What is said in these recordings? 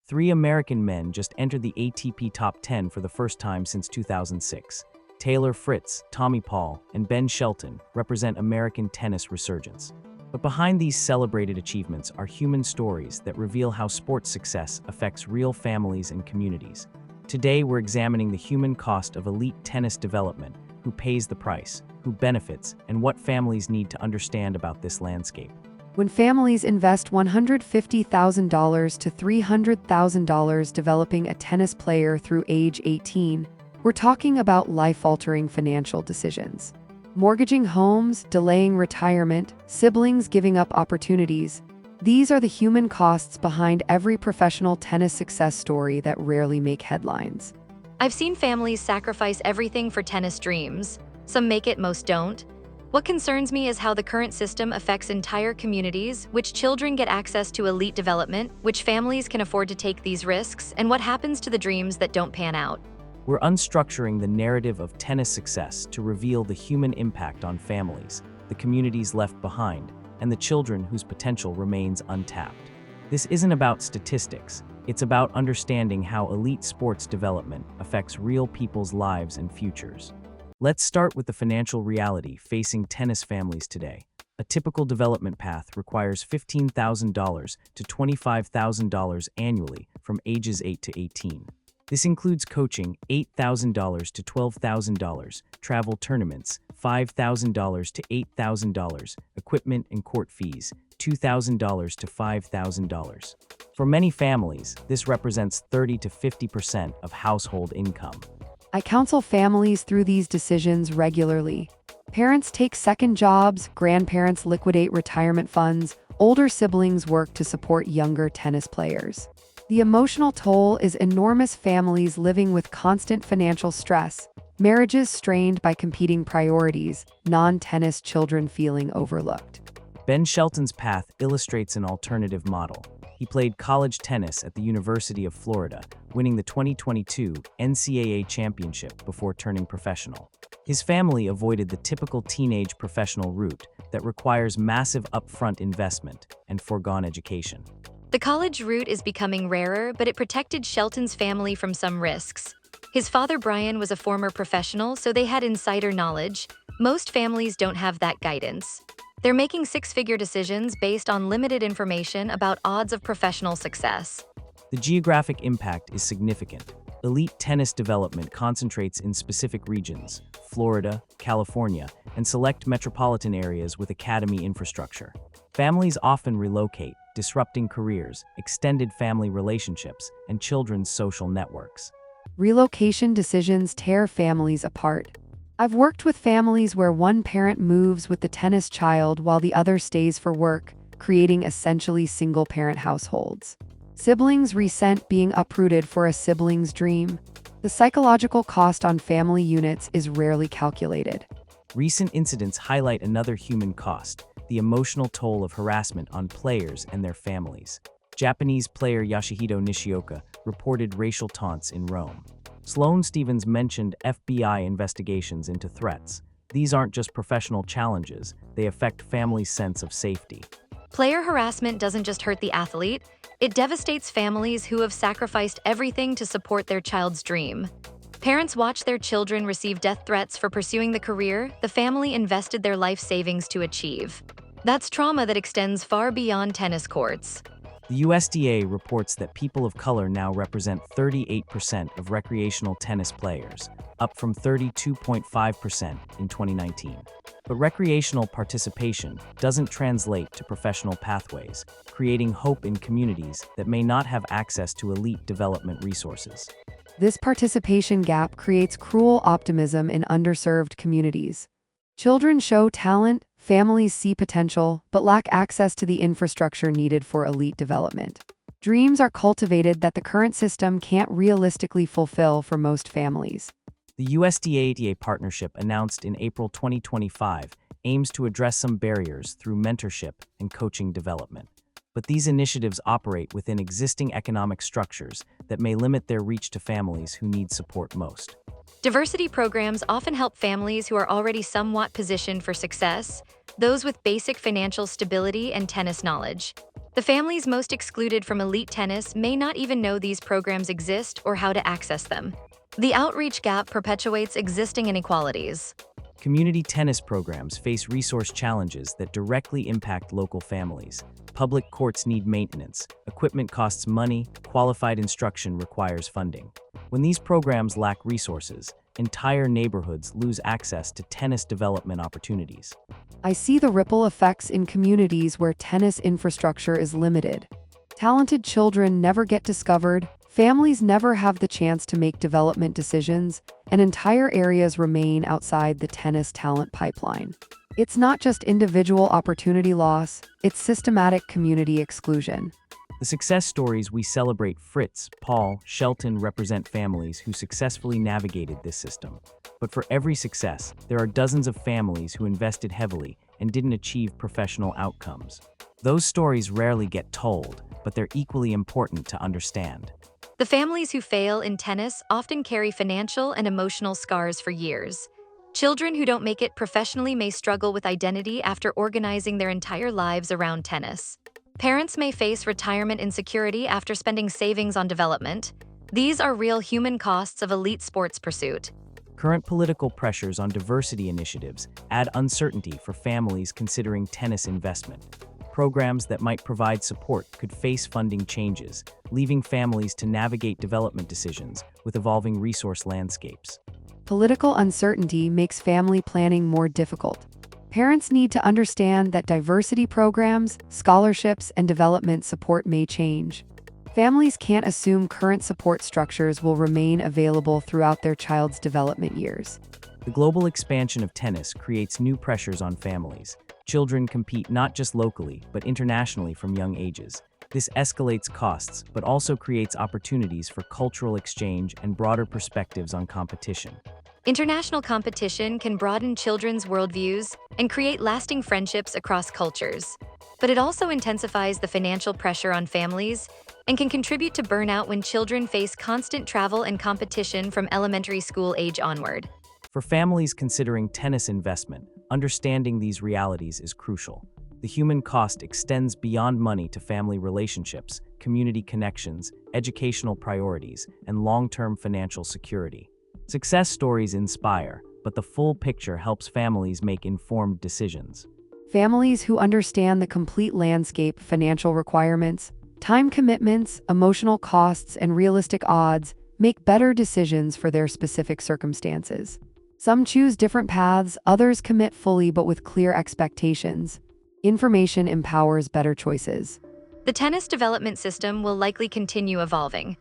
Three American men just entered the ATP Top 10 for the first time since 2006. Taylor Fritz, Tommy Paul, and Ben Shelton represent American tennis resurgence. But behind these celebrated achievements are human stories that reveal how sports success affects real families and communities. Today, we're examining the human cost of elite tennis development, who pays the price, who benefits, and what families need to understand about this landscape. When families invest $150,000 to $300,000 developing a tennis player through age 18, we're talking about life-altering financial decisions. Mortgaging homes, delaying retirement, siblings giving up opportunities. These are the human costs behind every professional tennis success story that rarely make headlines. I've seen families sacrifice everything for tennis dreams. Some make it, most don't. What concerns me is how the current system affects entire communities, which children get access to elite development, which families can afford to take these risks, and what happens to the dreams that don't pan out. We're unstructuring the narrative of tennis success to reveal the human impact on families, the communities left behind, and the children whose potential remains untapped. This isn't about statistics, it's about understanding how elite sports development affects real people's lives and futures. Let's start with the financial reality facing tennis families today. A typical development path requires $15,000 to $25,000 annually from ages 8 to 18. This includes coaching, $8,000 to $12,000, travel tournaments, $5,000 to $8,000, equipment and court fees, $2,000 to $5,000. For many families, this represents 30 to 50% of household income. I counsel families through these decisions regularly. Parents take second jobs, grandparents liquidate retirement funds, older siblings work to support younger tennis players. The emotional toll is enormous. Families living with constant financial stress, marriages strained by competing priorities, non-tennis children feeling overlooked. Ben Shelton's path illustrates an alternative model. He played college tennis at the University of Florida, winning the 2022 NCAA championship before turning professional. His family avoided the typical teenage professional route that requires massive upfront investment and foregone education. The college route is becoming rarer, but it protected Shelton's family from some risks. His father, Brian, was a former professional, so they had insider knowledge. Most families don't have that guidance. They're making six-figure decisions based on limited information about odds of professional success. The geographic impact is significant. Elite tennis development concentrates in specific regions, Florida, California, and select metropolitan areas with academy infrastructure. Families often relocate, disrupting careers, extended family relationships, and children's social networks. Relocation decisions tear families apart. I've worked with families where one parent moves with the tennis child while the other stays for work, creating essentially single-parent households. Siblings resent being uprooted for a sibling's dream. The psychological cost on family units is rarely calculated. Recent incidents highlight another human cost: the emotional toll of harassment on players and their families. Japanese player Yoshihito Nishioka reported racial taunts in Rome. Sloane Stephens mentioned FBI investigations into threats. These aren't just professional challenges, they affect families' sense of safety. Player harassment doesn't just hurt the athlete, it devastates families who have sacrificed everything to support their child's dream. Parents watch their children receive death threats for pursuing the career the family invested their life savings to achieve. That's trauma that extends far beyond tennis courts. The USDA reports that people of color now represent 38% of recreational tennis players, up from 32.5% in 2019. But recreational participation doesn't translate to professional pathways, creating hope in communities that may not have access to elite development resources. This participation gap creates cruel optimism in underserved communities. Children show talent, families see potential, but lack access to the infrastructure needed for elite development. Dreams are cultivated that the current system can't realistically fulfill for most families. The USDA partnership announced in April 2025 aims to address some barriers through mentorship and coaching development. but these initiatives operate within existing economic structures that may limit their reach to families who need support most. Diversity programs often help families who are already somewhat positioned for success, those with basic financial stability and tennis knowledge. The families most excluded from elite tennis may not even know these programs exist or how to access them. The outreach gap perpetuates existing inequalities. Community tennis programs face resource challenges that directly impact local families. Public courts need maintenance, equipment costs money, qualified instruction requires funding. When these programs lack resources, entire neighborhoods lose access to tennis development opportunities. I see the ripple effects in communities where tennis infrastructure is limited. Talented children never get discovered, families never have the chance to make development decisions, and entire areas remain outside the tennis talent pipeline. It's not just individual opportunity loss, it's systematic community exclusion. The success stories we celebrate Fritz, Paul, Shelton represent families who successfully navigated this system. But for every success, there are dozens of families who invested heavily and didn't achieve professional outcomes. Those stories rarely get told, but they're equally important to understand. The families who fail in tennis often carry financial and emotional scars for years. Children who don't make it professionally may struggle with identity after organizing their entire lives around tennis. Parents may face retirement insecurity after spending savings on development. These are real human costs of elite sports pursuit. Current political pressures on diversity initiatives add uncertainty for families considering tennis investment. Programs that might provide support could face funding changes, leaving families to navigate development decisions with evolving resource landscapes. Political uncertainty makes family planning more difficult. Parents need to understand that diversity programs, scholarships, and development support may change. Families can't assume current support structures will remain available throughout their child's development years. The global expansion of tennis creates new pressures on families. Children compete not just locally, but internationally from young ages. This escalates costs, but also creates opportunities for cultural exchange and broader perspectives on competition. International competition can broaden children's worldviews and create lasting friendships across cultures. But it also intensifies the financial pressure on families and can contribute to burnout when children face constant travel and competition from elementary school age onward. For families considering tennis investment, understanding these realities is crucial. The human cost extends beyond money to family relationships, community connections, educational priorities, and long-term financial security. Success stories inspire, but the full picture helps families make informed decisions. Families who understand the complete landscape, financial requirements, time commitments, emotional costs, and realistic odds make better decisions for their specific circumstances. Some choose different paths, others commit fully but with clear expectations. Information empowers better choices. The tennis development system will likely continue evolving.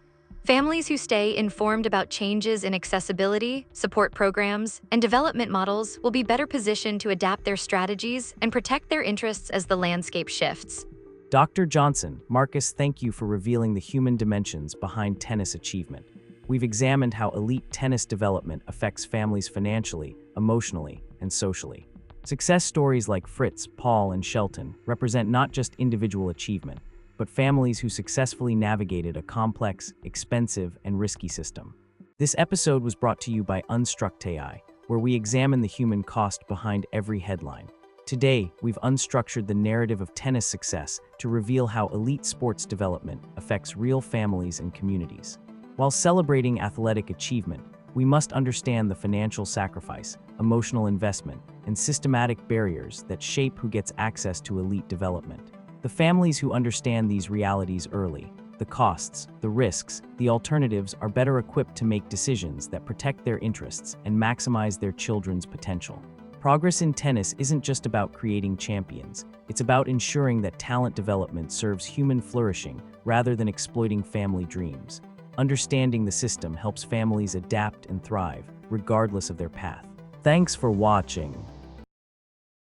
Families who stay informed about changes in accessibility, support programs, and development models will be better positioned to adapt their strategies and protect their interests as the landscape shifts. Dr. Johnson, Marcus, thank you for revealing the human dimensions behind tennis achievement. We've examined how elite tennis development affects families financially, emotionally, and socially. Success stories like Fritz, Paul, and Shelton represent not just individual achievement, but families who successfully navigated a complex, expensive, and risky system. This episode was brought to you by Unstructure, where we examine the human cost behind every headline. Today, we've unstructured the narrative of tennis success to reveal how elite sports development affects real families and communities. While celebrating athletic achievement, we must understand the financial sacrifice, emotional investment, and systematic barriers that shape who gets access to elite development. The families who understand these realities early, the costs, the risks, the alternatives, are better equipped to make decisions that protect their interests and maximize their children's potential. Progress in tennis isn't just about creating champions, it's about ensuring that talent development serves human flourishing rather than exploiting family dreams. Understanding the system helps families adapt and thrive, regardless of their path. Thanks for watching.